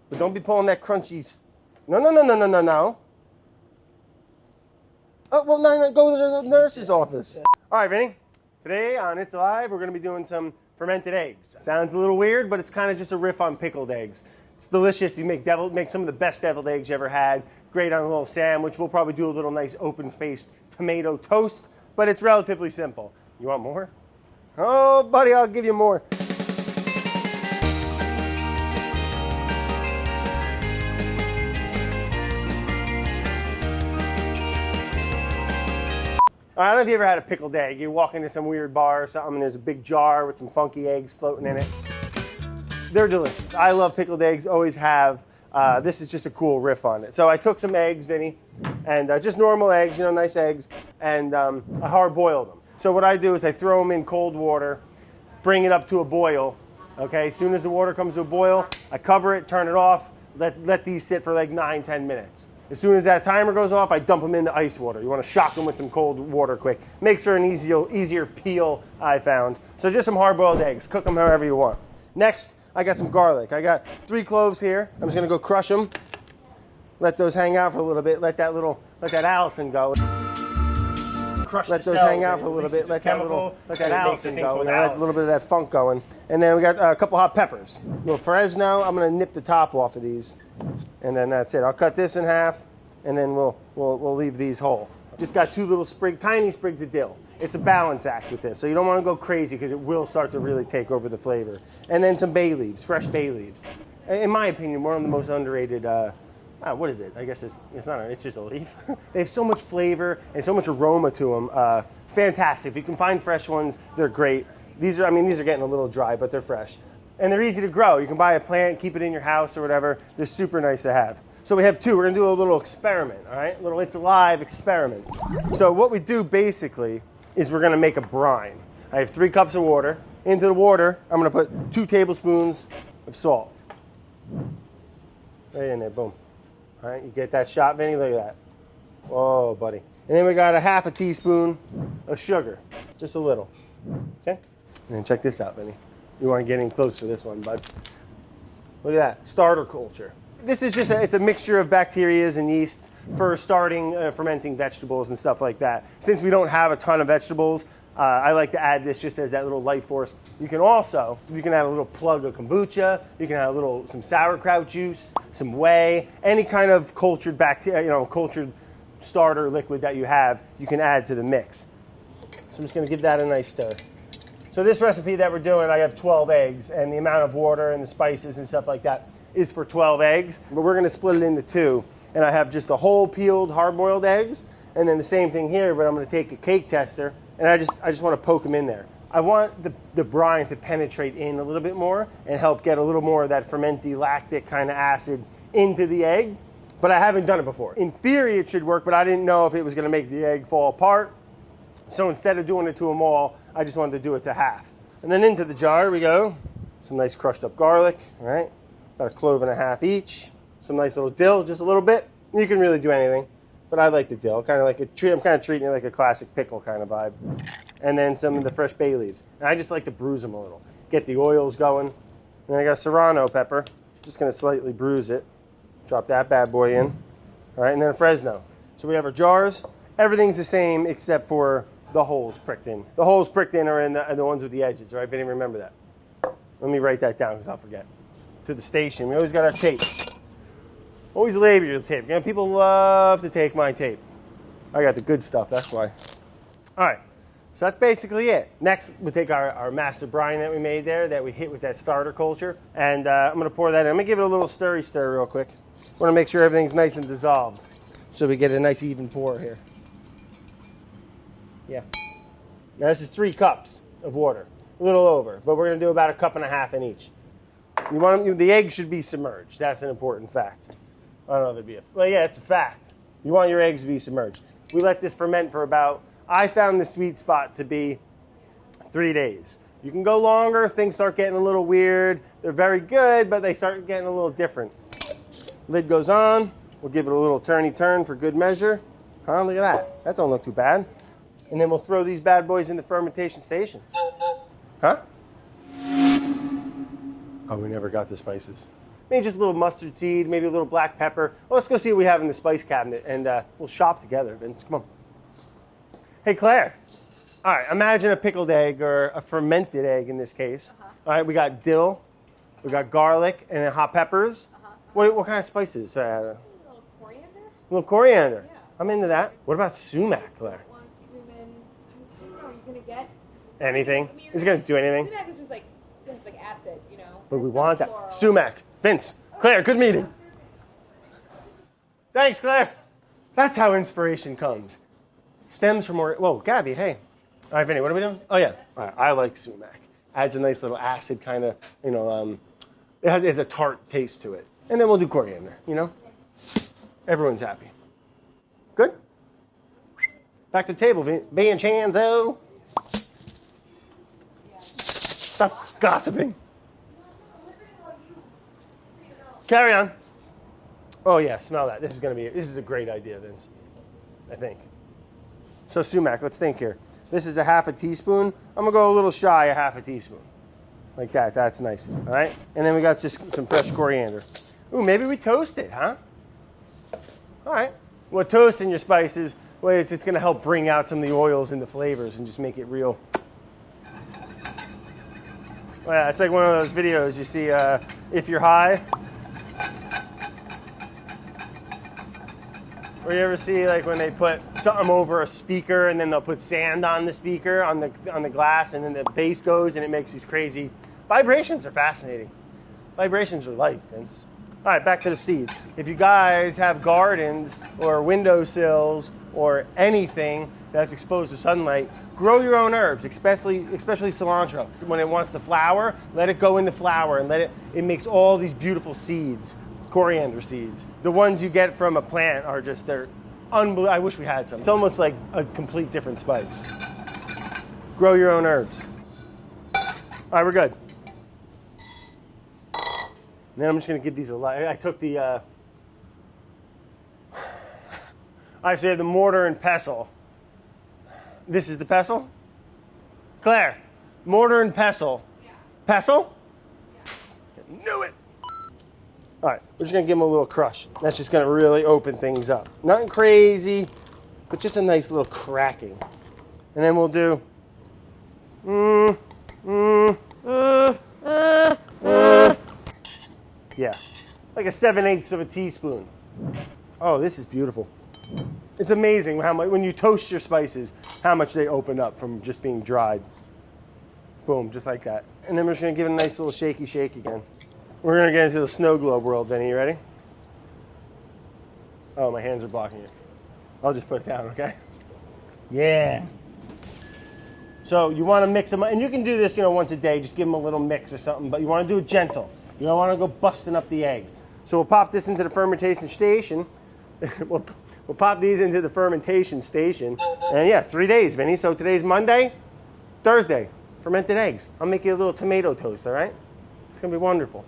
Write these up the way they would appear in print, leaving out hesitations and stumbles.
But don't be pulling that crunchy. No. Oh, well, no, go to the nurse's office. All right, Vinny. Today on It's Alive, we're going to be doing some fermented eggs. Sounds a little weird, but it's kind of just a riff on pickled eggs. It's delicious. You make some of the best deviled eggs you ever had. Great on a little sandwich. We'll probably do a little nice open-faced tomato toast, but it's relatively simple. You want more? Oh, buddy, I'll give you more. I don't know if you ever had a pickled egg. You walk into some weird bar or something, and there's a big jar with some funky eggs floating in it. They're delicious. I love pickled eggs, always have. This is just a cool riff on it. So I took some eggs, Vinny, and just normal eggs, nice eggs, and I hard-boiled them. So what I do is I throw them in cold water, bring it up to a boil. Okay, as soon as the water comes to a boil, I cover it, turn it off, let these sit for like 9-10 minutes. As soon as that timer goes off, I dump them into ice water. You want to shock them with some cold water quick. Makes for an easier peel, I found. So just some hard-boiled eggs. Cook them however you want. Next, I got some garlic. I got 3 cloves here. I'm just going to go crush them. Let those hang out for a little bit. Let that Allison go. Let those hang out for a little bit. Let that Allison go. And let a little bit of that funk going. And then we got a couple hot peppers. A little Fresno. I'm going to nip the top off of these. And then that's it. I'll cut this in half, and then we'll leave these whole. Just got 2 little tiny sprigs of dill. It's a balance act with this, so you don't want to go crazy because it will start to really take over the flavor. And then some bay leaves, fresh bay leaves. In my opinion, one of the most underrated. What is it? I guess it's not. It's just a leaf. They have so much flavor and so much aroma to them. Fantastic. If you can find fresh ones, they're great. These are getting a little dry, but they're fresh. And they're easy to grow. You can buy a plant, keep it in your house or whatever. They're super nice to have. So we have 2. We're going to do a little experiment, all right? A little It's Alive experiment. So what we do basically is we're going to make a brine. I have 3 cups of water. Into the water, I'm going to put 2 tablespoons of salt. Right in there, boom. All right, you get that shot, Vinny? Look at that. Whoa, buddy. And then we got a half a teaspoon of sugar. Just a little. Okay? And then check this out, Vinny. You want to get in close to this one, bud. Look at that, starter culture. This is just it's a mixture of bacteria and yeasts for starting fermenting vegetables and stuff like that. Since we don't have a ton of vegetables, I like to add this just as that little life force. You can add a little plug of kombucha. You can add some sauerkraut juice, some whey, any kind of cultured bacteria, cultured starter liquid that you have, you can add to the mix. So I'm just going to give that a nice stir. So this recipe that we're doing, I have 12 eggs, and the amount of water and the spices and stuff like that is for 12 eggs. But we're going to split it into 2, and I have just the whole peeled hard-boiled eggs, and then the same thing here, but I'm going to take a cake tester, and I just want to poke them in there. I want the brine to penetrate in a little bit more and help get a little more of that fermenty lactic kind of acid into the egg, but I haven't done it before. In theory, it should work, but I didn't know if it was going to make the egg fall apart. So instead of doing it to them all, I just wanted to do it to half. And then into the jar we go. Some nice crushed up garlic, all right? About 1.5 cloves each. Some nice little dill, just a little bit. You can really do anything, but I like the dill. I'm kind of treating it like a classic pickle kind of vibe. And then some of the fresh bay leaves. And I just like to bruise them a little. Get the oils going. And then I got serrano pepper. Just going to slightly bruise it. Drop that bad boy in. All right, and then a Fresno. So we have our jars. Everything's the same except for the holes pricked in. The holes pricked in are in the ones with the edges, all right? If you didn't remember that. Let me write that down because I'll forget. To the station, we always got our tape. Always label your tape. People love to take my tape. I got the good stuff, that's why. All right, so that's basically it. Next, we'll take our master brine that we made there that we hit with that starter culture, and I'm going to pour that in. I'm going to give it a little stir real quick. Want to make sure everything's nice and dissolved so we get a nice even pour here. Yeah. Now this is 3 cups of water, a little over, but we're going to do about 1.5 cups in each. The egg should be submerged. That's an important fact. I don't know if it'd be it's a fact. You want your eggs to be submerged. We let this ferment for I found the sweet spot to be 3 days. You can go longer. Things start getting a little weird. They're very good, but they start getting a little different. Lid goes on. We'll give it a little turn for good measure. Huh? Look at that. That don't look too bad. And then we'll throw these bad boys in the fermentation station. Huh? Oh, we never got the spices. maybe just a little mustard seed, maybe a little black pepper. Well, let's go see what we have in the spice cabinet, and we'll shop together, Vince. Come on. Hey, Claire. All right, imagine a pickled egg or a fermented egg in this case. All right, we got dill, we got garlic, and then hot peppers. What kind of spices? A little coriander? A little coriander. Yeah. I'm into that. What about sumac, Claire? Cumin. I don't know. Are you gonna get Anything? Is it gonna do anything? Sumac is just like acid, you know. But we There's want some that. floral. Sumac. Vince. Claire, good meeting. Thanks, Claire. That's how inspiration comes. Stems from more. Whoa, Gabby, hey. All right, Vinny, what are we doing? Oh, yeah. All right, I like sumac. Adds a nice little acid kind of, it has a tart taste to it. And then we'll do coriander, Everyone's happy. Good? Back to the table, Vincenzo. Stop gossiping. Carry on. Oh, yeah, smell that. This is a great idea, Vince, I think. So sumac, let's think here. This is a half a teaspoon. I'm going to go a little shy of half a teaspoon. Like that. That's nice. All right? And then we got just some fresh coriander. Ooh, maybe we toast it, huh? All right. Well, toasting your spices, it's going to help bring out some of the oils and the flavors and just make it real. Well, yeah, it's like one of those videos you see if you're high. Or you ever see like when they put something over a speaker and then they'll put sand on the speaker on the glass and then the bass goes and it makes these crazy vibrations. Are fascinating. Vibrations are life, Vince. All right, back to the seeds. If you guys have gardens or windowsills or anything that's exposed to sunlight, grow your own herbs, especially cilantro. When it wants to flower, let it go in the flower and it makes all these beautiful seeds. Coriander seeds. The ones you get from a plant are just, they're unbelievable. I wish we had some. It's almost like a complete different spice. Grow your own herbs. All right, we're good. And then I'm just going to give these a lot. I took the, I say the mortar and pestle. This is the pestle? Claire, mortar and pestle. Yeah. Pestle? Yeah. Knew it. All right, we're just going to give them a little crush. That's just going to really open things up. Nothing crazy, but just a nice little cracking. And then we'll do... Yeah, like a 7/8 of a teaspoon. Oh, this is beautiful. It's amazing how much, when you toast your spices, how much they open up from just being dried. Boom, just like that. And then we're just going to give it a nice little shaky shake again. We're going to get into the snow globe world, Vinny. You ready? Oh, my hands are blocking it. I'll just put it down, okay? Yeah. So you want to mix them, and you can do this, once a day. Just give them a little mix or something, but you want to do it gentle. You don't want to go busting up the egg. So we'll pop this into the fermentation station. we'll pop these into the fermentation station. And yeah, 3 days, Vinny. So today's Monday, Thursday, fermented eggs. I'll make you a little tomato toast, all right? It's going to be wonderful.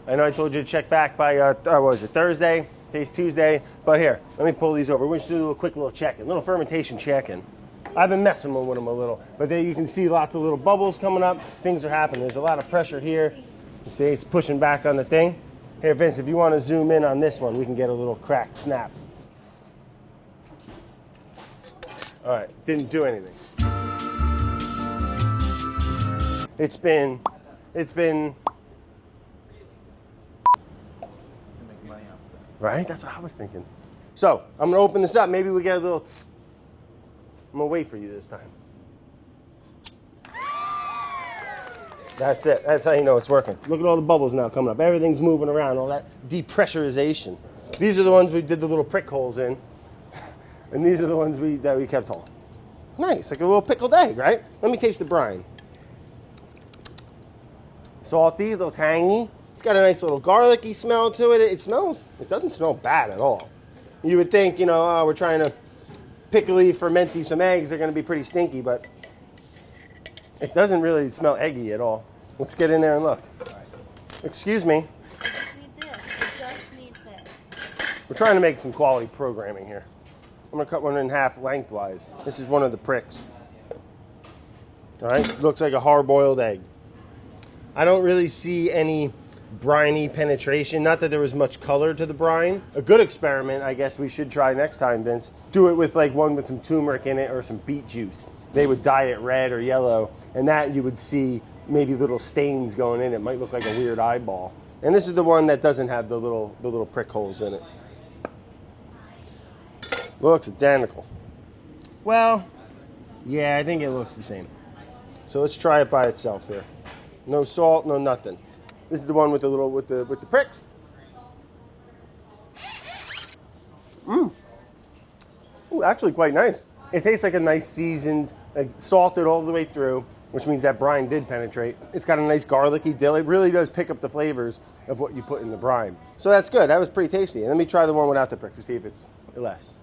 I know I told you to check back by, what was it, Thursday? Today's Tuesday. But here, let me pull these over. We're just going to do a quick little check-in, little fermentation check-in. I've been messing with them a little, but there you can see lots of little bubbles coming up. Things are happening. There's a lot of pressure here. You see, it's pushing back on the thing. Here, Vince, if you want to zoom in on this one, we can get a little crack snap. All right, didn't do anything. It's been. Right? That's what I was thinking. So, I'm going to open this up. Maybe we get a little... I'm going to wait for you this time. That's it. That's how you know it's working. Look at all the bubbles now coming up. Everything's moving around, all that depressurization. These are the ones we did the little prick holes in. And these are the ones that we kept whole. Nice, like a little pickled egg, right? Let me taste the brine. Salty, a little tangy. It's got a nice little garlicky smell to it. It doesn't smell bad at all. You would think, we're trying to pickly, fermenty some eggs. They're going to be pretty stinky, but it doesn't really smell eggy at all. Let's get in there and look. Excuse me. Just need this. We're trying to make some quality programming here. I'm going to cut one in half lengthwise. This is one of the pricks. All right, looks like a hard-boiled egg. I don't really see any briny penetration. Not that there was much color to the brine. A good experiment, I guess we should try next time, Vince. Do it with like one with some turmeric in it or some beet juice. They would dye it red or yellow, and that you would see maybe little stains going in. It might look like a weird eyeball. And this is the one that doesn't have the little prick holes in it. Looks identical. Well, yeah, I think it looks the same. So let's try it by itself here. No salt, no nothing. This is the one with the little with the pricks. Ooh, actually quite nice. It tastes like a nice seasoned, like salted all the way through, which means that brine did penetrate. It's got a nice garlicky dill. It really does pick up the flavors of what you put in the brine. So that's good. That was pretty tasty. And let me try the one without the pricks to see if it's less.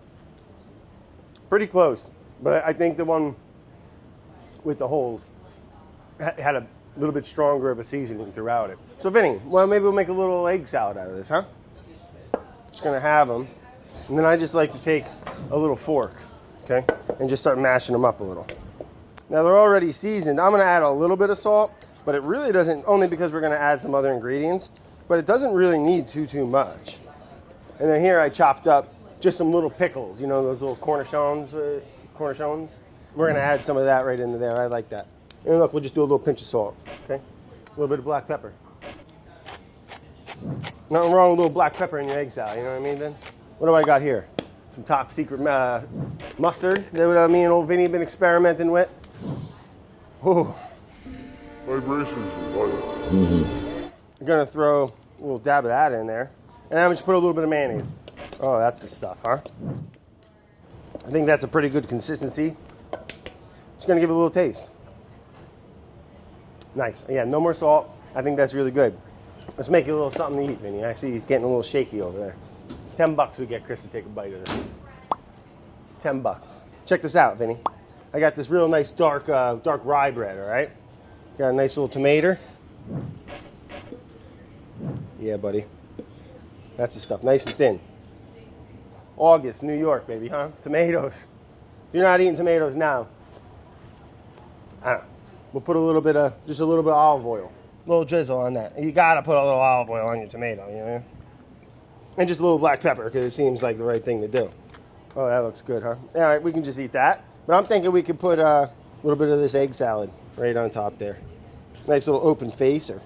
Pretty close, but I think the one with the holes had a little bit stronger of a seasoning throughout it. So Vinny, well, maybe we'll make a little egg salad out of this, huh? Just gonna have them. And then I just like to take a little fork, okay, and just start mashing them up a little. Now they're already seasoned. I'm gonna add a little bit of salt, but it really doesn't, only because we're gonna add some other ingredients, but it doesn't really need too much. And then here I chopped up just some little pickles, you know, those little cornichons. We're gonna add some of that right into there. I like that. And look, we'll just do a little pinch of salt, okay? A little bit of black pepper. Nothing wrong with a little black pepper in your egg salad, you know what I mean, Vince? What do I got here? Some top secret mustard that me and old Vinny have been experimenting with. Ooh. Vibrations of life. I'm gonna throw a little dab of that in there. And I'm just put a little bit of mayonnaise. Oh, that's the stuff, huh? I think that's a pretty good consistency. Just gonna give it a little taste. Nice. Yeah, no more salt. I think that's really good. Let's make it a little something to eat, Vinny. I see you getting a little shaky over there. $10 we get Chris to take a bite of this. $10. Check this out, Vinny. I got this real nice dark rye bread, all right? Got a nice little tomato. Yeah, buddy. That's the stuff, nice and thin. August, New York, baby, huh? Tomatoes. If you're not eating tomatoes now, I don't know. We'll put just a little bit of olive oil. A little drizzle on that. You gotta put a little olive oil on your tomato, you know? And just a little black pepper, because it seems like the right thing to do. Oh, that looks good, huh? All right, we can just eat that. But I'm thinking we could put a little bit of this egg salad right on top there. Nice little open facer.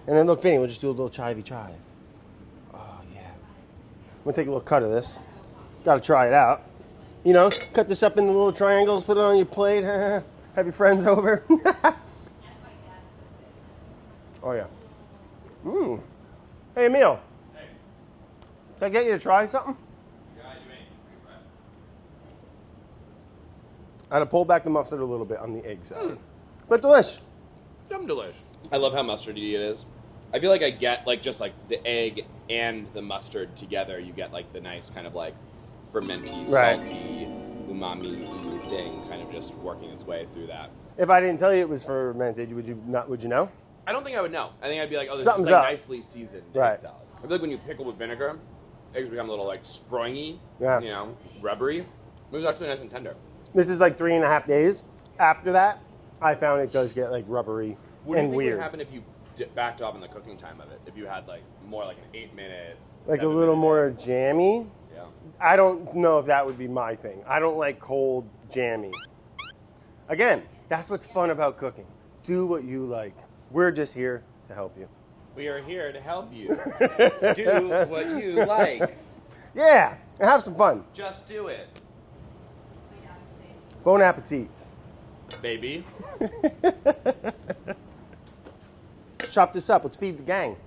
And then look, Vinny, we'll just do a little chivey chive. Oh, yeah. I'm gonna take a little cut of this. Gotta try it out. You know, cut this up into little triangles, put it on your plate. Have your friends over. Oh, yeah. Mmm. Hey, Emil. Hey. Can I get you to try something? I had to pull back the mustard a little bit on the egg salad. But delish. Yum delish. I love how mustardy it is. I feel like I get just the egg and the mustard together. You get the nice kind of fermenty, salty, umami thing kind of just working its way through that. If I didn't tell you it was fermented, would you know? I don't think I would know. I think I'd be like, oh, this Something's is up. Nicely seasoned Right. egg salad. I feel like when you pickle with vinegar, eggs become a little springy, Yeah. rubbery. It was actually nice and tender. This is 3.5 days. After that, I found it does get rubbery What do you and think weird. would happen if you backed off in the cooking time of it? If you had more an 8-minute, A little more jammy? Yeah. I don't know if that would be my thing. I don't like cold jammy. Again, that's what's fun about cooking. Do what you like. We're just here to help you. We are here to help you. Do what you like. Yeah, and have some fun. Just do it. Bon Appétit. Baby. Let's chop this up. Let's feed the gang.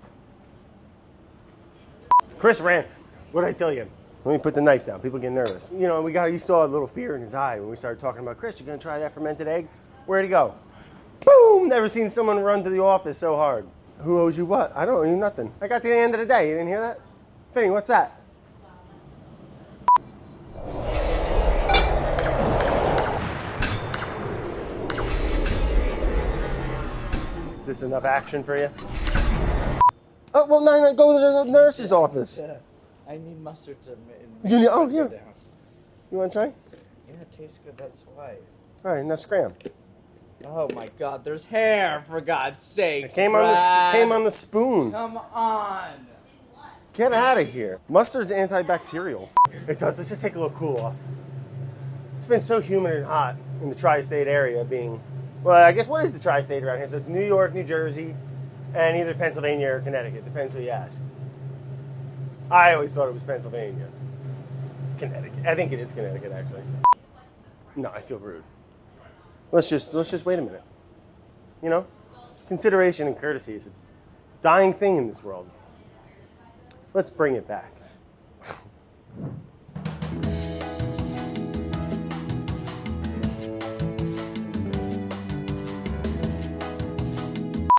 Chris ran. What did I tell you? Let me put the knife down. People get nervous. You know, you saw a little fear in his eye when we started talking about, Chris, you going to try that fermented egg? Where'd he go? Boom! Never seen someone run to the office so hard. Who owes you what? I don't owe you nothing. I got to the end of the day. You didn't hear that? Vinny, what's that? Is this enough action for you? Oh, well, no, go to the nurse's office. Yeah, I need mustard to You need- oh, it here. go down. You want to try? Yeah, it tastes good, that's why. All right, now scram. Oh my God, there's hair, for God's sake. It came on the spoon. Come on. Get out of here. Mustard's antibacterial. It does. Let's just take a little cool off. It's been so humid and hot in the tri-state area well, I guess what is the tri-state around here? So it's New York, New Jersey, and either Pennsylvania or Connecticut. Depends who you ask. I always thought it was Pennsylvania. Connecticut. I think it is Connecticut, actually. No, I feel rude. Let's just wait a minute. You know? Consideration and courtesy is a dying thing in this world. Let's bring it back.